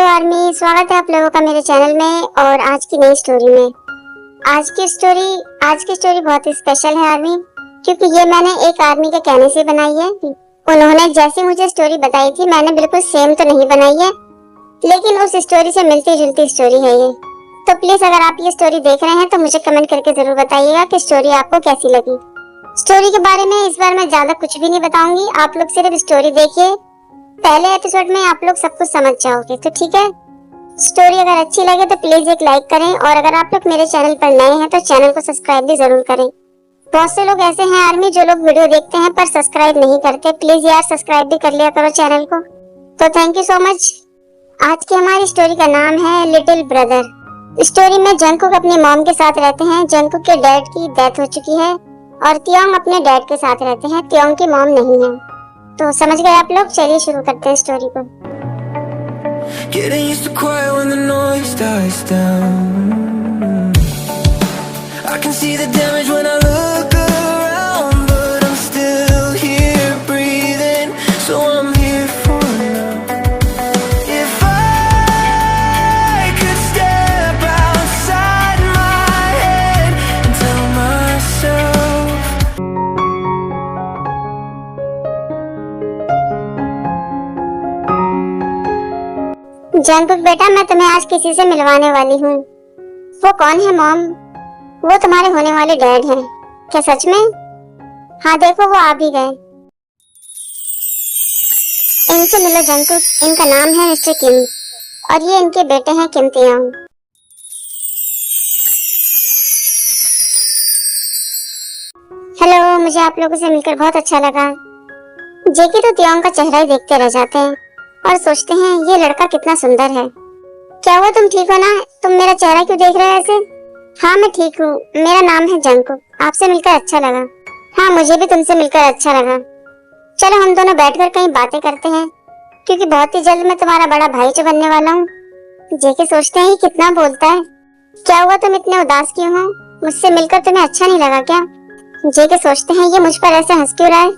Army, स्वागत है आप लोगों का मेरे चैनल में और आज की नई स्टोरी में। आज की स्टोरी बहुत ही स्पेशल है आर्मी, क्योंकि ये मैंने एक आर्मी के कहने से बनाई है। उन्होंने जैसे मुझे स्टोरी बताई थी मैंने बिल्कुल सेम तो नहीं बनाई है, लेकिन उस स्टोरी से मिलती जुलती स्टोरी है ये। तो प्लीज अगर आप ये स्टोरी देख रहे हैं तो मुझे कमेंट करके जरूर बताइएगा कि स्टोरी आपको कैसी लगी। स्टोरी के बारे में इस बार मैं ज्यादा कुछ भी नहीं बताऊंगी, आप लोग सिर्फ स्टोरी देखिए, पहले एपिसोड में आप लोग सब कुछ समझ जाओगे। तो ठीक है, स्टोरी अगर अच्छी लगे तो प्लीज एक लाइक करें, और अगर आप लोग मेरे चैनल पर नए हैं तो चैनल को सब्सक्राइब भी जरूर करें। बहुत से लोग ऐसे हैं आर्मी जो लोग वीडियो देखते हैं पर सब्सक्राइब नहीं करते, प्लीज यार सब्सक्राइब भी कर लिया करो चैनल को। तो थैंक यू सो मच। आज की हमारी स्टोरी का नाम है लिटिल ब्रदर। स्टोरी में जंगकुक अपनी मॉम के साथ रहते हैं। जंगकुक के डैड की डेथ हो चुकी है और त्योंग अपने डैड के साथ रहते हैं। त्योंग की मॉम नहीं है। तो समझ गए आप लोग, चलिए शुरू करते हैं स्टोरी को। Getting used to quiet when the noise dies down. I can see the damage when I look around, but I'm still here breathing, so I'm here for now. If I could step outside my head and tell myself. Jungkook बेटा, मैं तुम्हें आज किसी से मिलवाने वाली हूँ। वो कौन है मॉम? वो तुम्हारे होने वाले डैड हैं। क्या सच में? हाँ देखो वो आ भी गए। इनसे मिलो जंगकुक, इनका नाम है मिस्टर किम और ये इनके बेटे हैं किम त्योंग। हेलो, मुझे आप लोगों से मिलकर बहुत अच्छा लगा। जेकी तो त्योंग का चेहरा ही देखते रह जाते हैं और सोचते हैं ये लड़का कितना सुंदर है। क्या हुआ, तुम ठीक हो ना? तुम मेरा चेहरा क्यों देख रहे हो ऐसे? हाँ मैं ठीक हूँ, मेरा नाम है जंगकुक, आपसे मिलकर अच्छा लगा। हाँ मुझे भी तुमसे मिलकर अच्छा लगा। चलो हम दोनों बैठकर कहीं बातें करते हैं, क्योंकि बहुत ही जल्द मैं तुम्हारा बड़ा भाई जो बनने वाला हूँ। जेके सोचते हैं कितना बोलता है। क्या हुआ, तुम इतने उदास क्यों हो? मुझसे मिलकर तुम्हें अच्छा नहीं लगा क्या? जेके सोचते हैं ये मुझ पर ऐसे हंस क्यों रहा है।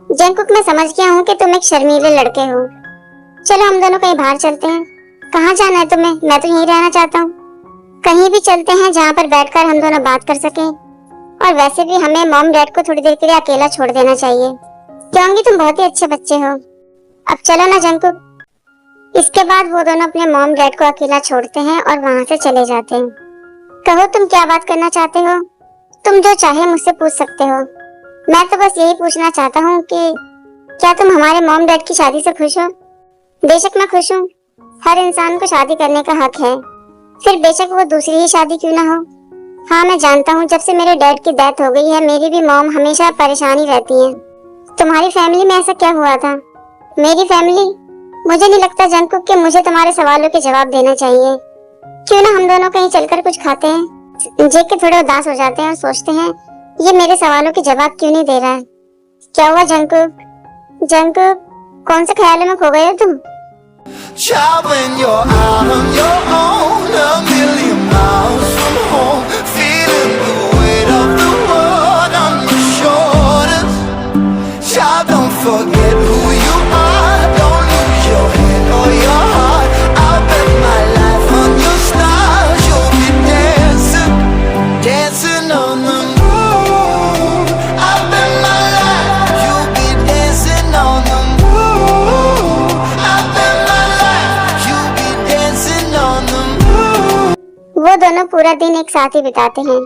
जंगकुक मैं समझ गया हूँ कि तुम एक शर्मीले लड़के हो। चलो हम दोनों कहीं बाहर चलते हैं। कहाँ जाना है तुम्हें? मैं तो यहीं रहना चाहता हूँ। कहीं भी चलते हैं जहाँ पर बैठकर हम दोनों बात कर सकें, और वैसे भी हमें मॉम डैड को थोड़ी देर के लिए अकेला छोड़ देना चाहिए, क्योंकि तुम बहुत ही अच्छे बच्चे हो। अब चलो ना जंगकुक। इसके बाद वो दोनों अपने मॉम डैड को अकेला छोड़ते हैं और वहाँ से चले जाते हैं। कहो तुम क्या बात करना चाहते हो? तुम जो चाहे मुझसे पूछ सकते हो। मैं तो बस यही पूछना चाहता हूँ कि क्या तुम हमारे मॉम डैड की शादी से खुश हो? बेशक मैं खुश हूँ। हर इंसान को शादी करने का हक है, फिर बेशक वो दूसरी ही शादी क्यों ना हो। हाँ मैं जानता हूँ, जब से मेरे डैड की डेथ हो गई है मेरी भी मॉम हमेशा परेशानी रहती है। तुम्हारी फैमिली में ऐसा क्या हुआ था? मेरी फैमिली? मुझे नहीं लगता जंगकुक कि मुझे तुम्हारे सवालों के जवाब देना चाहिए। क्यों ना हम दोनों कहीं चलकर कुछ खाते हैं। जेके थोड़े उदास हो जाते हैं और सोचते हैं ये मेरे सवालों के जवाब क्यों नहीं दे रहा है। क्या हुआ जंगकुक? जंगकुक कौन से ख्यालों में खो गए हो तुम? Child, when you're out on your own, a million miles from home, feeling the weight of the world on your shoulders. Child, don't forget who you are, don't lose your head or your heart. I'll bet my life on your stars, you'll be dancing, dancing on the moon. I'll bet my life, you'll be dancing on the moon. वो दोनों पूरा दिन एक साथ ही बिताते हैं।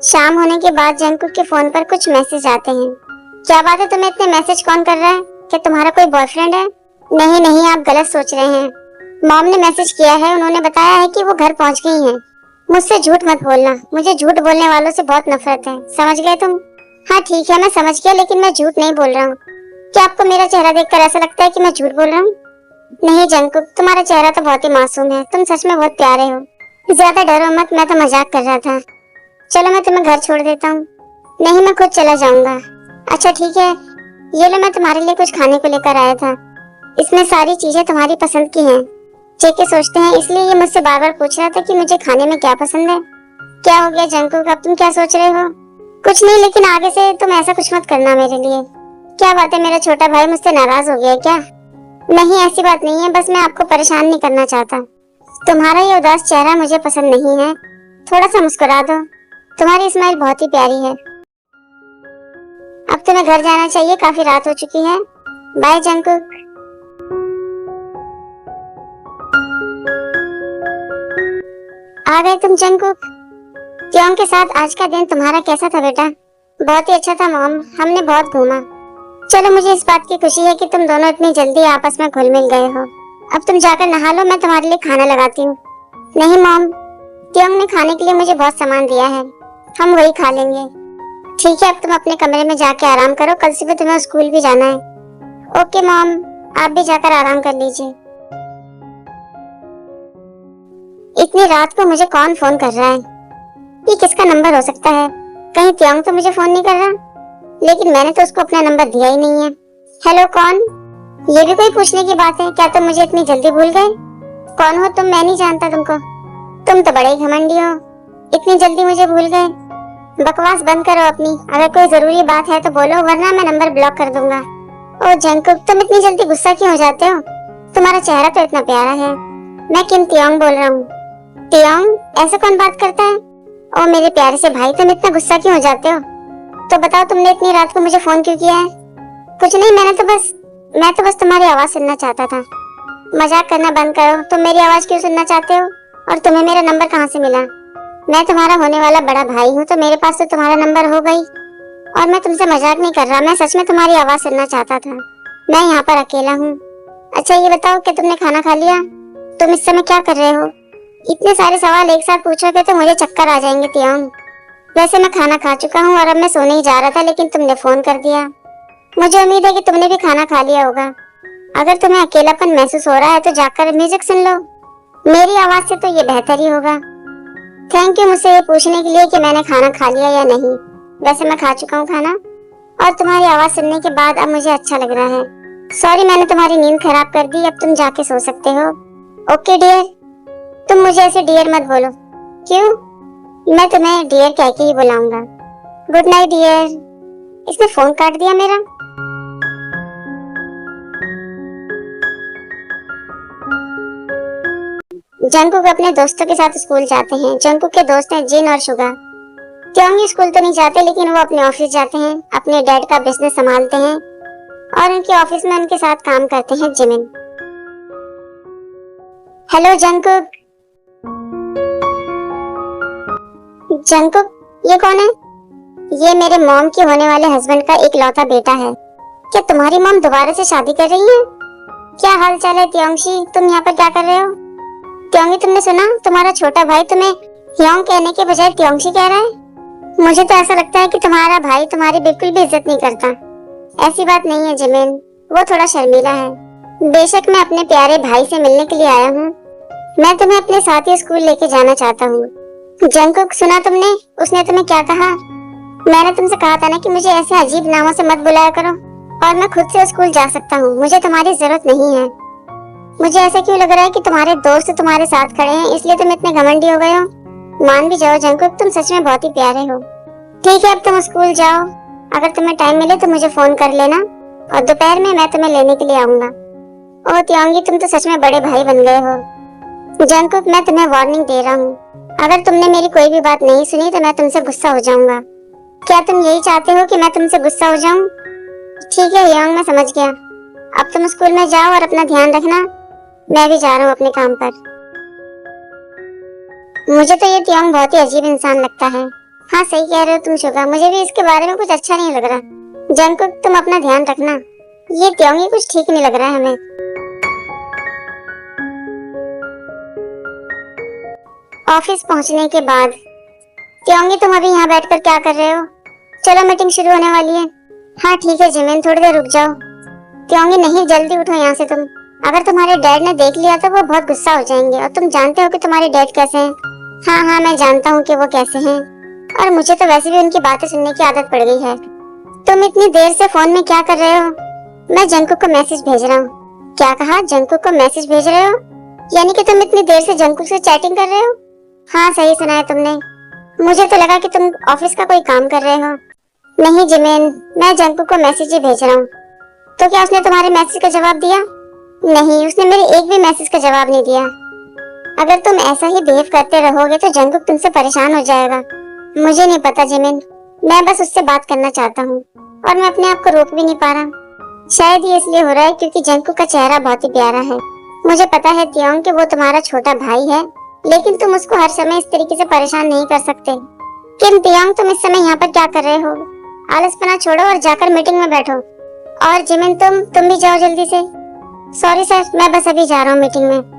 शाम होने के बाद जंगकुक के फोन पर कुछ मैसेज आते हैं। क्या बात है, तुम्हें इतने मैसेज कौन कर रहा है? क्या तुम्हारा कोई बॉयफ्रेंड है? नहीं नहीं, आप गलत सोच रहे हैं। मॉम ने मैसेज किया है, उन्होंने बताया है कि वो घर पहुंच गई हैं। मुझसे झूठ मत बोलना, मुझे झूठ बोलने वालों से बहुत नफरत है, समझ गए तुम? हाँ ठीक है मैं समझ गया, लेकिन मैं झूठ नहीं बोल रहा हूँ। क्या आपको मेरा चेहरा देखकर ऐसा लगता है कि मैं झूठ बोल रहा हूँ? नहीं जंगकुक, तुम्हारा चेहरा तो बहुत ही मासूम है, तुम सच में बहुत प्यारे हो। ज्यादा डरो मत, मैं तो मजाक कर रहा था। चलो मैं तुम्हें घर छोड़ देता हूँ। नहीं मैं खुद चला जाऊंगा। अच्छा ठीक है, ये लो मैं तुम्हारे लिए कुछ खाने को लेकर आया था, इसमें सारी चीजें तुम्हारी पसंद की हैं। जेके सोचते हैं इसलिए ये मुझसे बार बार पूछ रहा था कि मुझे खाने में क्या पसंद है। क्या हो गया जंगकुक, अब तुम क्या सोच रहे हो? कुछ नहीं, लेकिन आगे से तुम ऐसा कुछ मत करना मेरे लिए। क्या बात है, मेरा छोटा भाई मुझसे नाराज हो गया क्या? नहीं, ऐसी बात नहीं है, बस मैं आपको परेशान नहीं करना चाहता। तुम्हारा ये उदास चेहरा मुझे पसंद नहीं है, थोड़ा सा मुस्कुरा दो। तुम्हारी स्माइल बहुत ही प्यारी है। अब तुम्हें घर जाना चाहिए, काफी रात हो चुकी है। Bye Jungkook. आ गए तुम जंगकुक। त्योंग के साथ आज का दिन तुम्हारा कैसा था बेटा? बहुत ही अच्छा था मॉम, हमने बहुत घूमा। चलो, मुझे इस बात की खुशी है कि तुम दोनों इतनी जल्दी आपस में घुल मिल गए हो। अब तुम जाकर नहा लो, मैं तुम्हारे लिए खाना लगाती हूँ। नहीं मॉम, त्योंग ने खाने के लिए मुझे बहुत सामान दिया है, हम वही खा लेंगे। ठीक है, अब तुम अपने कमरे में जाके आराम करो, कल सुबह तुम्हें स्कूल भी जाना है। ओके मॉम, आप भी जाकर आराम कर लीजिए। इतनी रात को मुझे कौन फोन कर रहा है? ये किसका नंबर हो सकता है? कहीं त्योंग तो मुझे फोन नहीं कर रहा? लेकिन मैंने तो उसको अपना नंबर दिया ही नहीं है। हेलो, कौन? ये भी कोई पूछने की बात है? क्या तुम मुझे इतनी जल्दी भूल गए? कौन हो तुम? मैं नहीं जानता तुमको। तुम तो बड़े घमंडी हो, इतनी जल्दी मुझे भूल गए। बकवास बंद करो अपनी, अगर कोई जरूरी बात है तो बोलो, वरना मैं नंबर ब्लॉक कर दूंगा। ओ जंगकुक, तुम इतनी जल्दी गुस्सा क्यों हो जाते हो? तुम्हारा चेहरा तो इतना प्यारा है। मैं किम त्योंग बोल रहा हूँ। त्योंग? ऐसा कौन बात करता है? ओ मेरे प्यारे से भाई, तुम इतना गुस्सा क्यों हो जाते हो? तो बताओ, तुमने इतनी रात को मुझे फोन क्यों किया है? कुछ नहीं, मैं तो बस तुम्हारी आवाज सुनना चाहता था। मजाक करना बंद करो। तुम मेरी आवाज क्यों सुनना चाहते हो? और तुम्हें मेरा नंबर कहाँ से मिला? मैं तुम्हारा होने वाला बड़ा भाई हूँ, तो मेरे पास तो तुम्हारा नंबर हो गई। और मैं तुमसे मजाक नहीं कर रहा, मैं सच में तुम्हारी आवाज सुनना चाहता था। मैं यहाँ पर अकेला हूँ। अच्छा ये बताओ कि तुमने खाना खा लिया? तुम इस समय क्या कर रहे हो? इतने सारे सवाल एक साथ पूछोगे तो मुझे चक्कर आ जाएंगे त्योंग। वैसे मैं खाना खा चुका हूँ और अब मैं सोने ही जा रहा था, लेकिन तुमने फोन कर दिया। मुझे उम्मीद है कि तुमने भी खाना खा लिया होगा। अगर तुम्हें अकेलापन महसूस हो रहा है तो जाकर म्यूजिक सुन लो। मेरी आवाज से तो ये बेहतर ही होगा। थैंक यू मुझसे ये पूछने के लिए कि मैंने खाना खा लिया या नहीं। वैसे मैं खा चुका हूँ खाना, और तुम्हारी आवाज सुनने के बाद अब मुझे अच्छा लग रहा है। सॉरी, मैंने तुम्हारी नींद खराब कर दी, अब तुम जाके सो सकते हो। Okay dear. तुम मुझे ऐसे डियर मत बोलो। क्यों? मैं तुम्हें डियर कह के ही बुलाऊंगा। Good night dear. इसने फोन काट दिया मेरा। जंगकुक अपने दोस्तों के साथ स्कूल जाते हैं। जंगकुक के दोस्त हैं जिन और शुगा। त्योंग स्कूल तो नहीं जाते, लेकिन वो अपने ऑफिस जाते हैं, अपने डैड का बिजनेस संभालते हैं, और उनके ऑफिस में उनके साथ काम करते हैं जिमिन। Hello Jungkook. जंगकुक, ये कौन है? ये मेरे मॉम के होने वाले हस्बैंड का एक लौता बेटा है। क्या तुम्हारी मॉम दोबारा से शादी कर रही है? क्या हाल चाल है त्योंगशी, तुम यहाँ पर क्या कर रहे हो? त्योंगी, तुमने सुना? तुम्हारा छोटा भाई तुम्हें ह्योंग कहने के बजाय त्योंगशी कह रहा है। मुझे तो ऐसा लगता है कि तुम्हारा भाई तुम्हारी बिल्कुल भी इज्जत नहीं करता। ऐसी बात नहीं है जिमिन, वो थोड़ा शर्मीला है। बेशक मैं अपने प्यारे भाई से मिलने के लिए आया हूँ। मैं तुम्हें अपने साथ ही स्कूल लेके जाना चाहता हूँ। जंगकुक, सुना तुमने? उसने तुम्हें क्या कहा? मैंने तुमसे कहा था ना कि मुझे ऐसे अजीब नामों से मत बुलाया करो, और मैं खुद से स्कूल जा सकता हूँ। मुझे तुम्हारी जरूरत नहीं है। मुझे ऐसा क्यों लग रहा है कि तुम्हारे दोस्त तुम्हारे साथ खड़े हैं, इसलिए तुम इतने घमंडी हो गए हो? मान भी जाओ जंगकुक, तुम सच में बहुत ही प्यारे हो। ठीक है, अब तुम स्कूल जाओ। अगर तुम्हें टाइम मिले तो मुझे फोन कर लेना, और दोपहर में मैं तुम्हें लेने के लिए आऊंगा। ओह त्योंगी, तुम तो सच में बड़े भाई बन गए हो। जंगकुक, मैं तुम्हें वार्निंग दे रहा हूँ, अगर तुमने मेरी कोई भी बात नहीं सुनी तो मैं तुमसे गुस्सा हो जाऊंगा। क्या तुम यही चाहते हो कि मैं तुमसे गुस्सा हो जाऊं? ठीक है ह्योंग, मैं समझ गया। अब तुम स्कूल में जाओ और अपना ध्यान रखना। मैं भी जा रहा हूँ अपने काम पर। मुझे तो ये त्योंग बहुत ही अजीब इंसान लगता है। हाँ सही कह रहे हो तुम शुगा, मुझे भी इसके बारे में कुछ अच्छा नहीं लग रहा। जंगकुक, तुम अपना ध्यान रखना। ये त्योंग ही कुछ ठीक नहीं लग रहा है हमें। ऑफिस पहुंचने के बाद, त्योंगी तुम अभी यहाँ बैठकर क्या कर रहे हो? चलो मीटिंग शुरू होने वाली है। हाँ ठीक है जिमिन, थोड़ी देर रुक जाओ। त्योंगी नहीं, जल्दी उठो यहाँ से तुम। अगर तुम्हारे डैड ने देख लिया तो वो बहुत गुस्सा हो जाएंगे, और तुम जानते हो कि तुम्हारे डैड कैसे हैं। हाँ हाँ, मैं जानता हूँ कि वो कैसे हैं, और मुझे तो वैसे भी उनकी बातें सुनने की आदत पड़ गई है। तुम इतनी देर से फोन में क्या कर रहे हो? मैं जंगकुक को मैसेज भेज रहा हूँ। क्या कहा? जंगकुक को मैसेज भेज रहे हो? यानी कि तुम इतनी देर से जंगकुक से चैटिंग कर रहे हो? हाँ सही सुना है तुमने। मुझे तो लगा कि तुम ऑफिस का कोई काम कर रहे हो। नहीं जिमिन, मैं जंगकुक को मैसेज ही भेज रहा हूँ। तो क्या उसने तुम्हारे मैसेज का जवाब दिया? नहीं, उसने मेरे एक भी मैसेज का जवाब नहीं दिया। अगर तुम ऐसा ही बिहेव करते रहोगे तो जंगकुक तुमसे परेशान हो जाएगा। मुझे नहीं पता जिमिन, मैं बस उससे बात करना चाहता हूँ और मैं अपने आप को रोक भी नहीं पा रहा। शायद ये इसलिए हो रहा है क्योंकि जंगकुक का चेहरा बहुत ही प्यारा है। मुझे पता है त्योंग कि वो तुम्हारा छोटा भाई है, लेकिन तुम उसको हर समय इस तरीके से परेशान नहीं कर सकते। किम त्योंग, तुम इस समय यहाँ पर क्या कर रहे हो? आलसपना छोड़ो और जाकर मीटिंग में बैठो। और जिमिन, तुम भी जाओ जल्दी से। सॉरी सर, मैं बस अभी जा रहा हूँ मीटिंग में।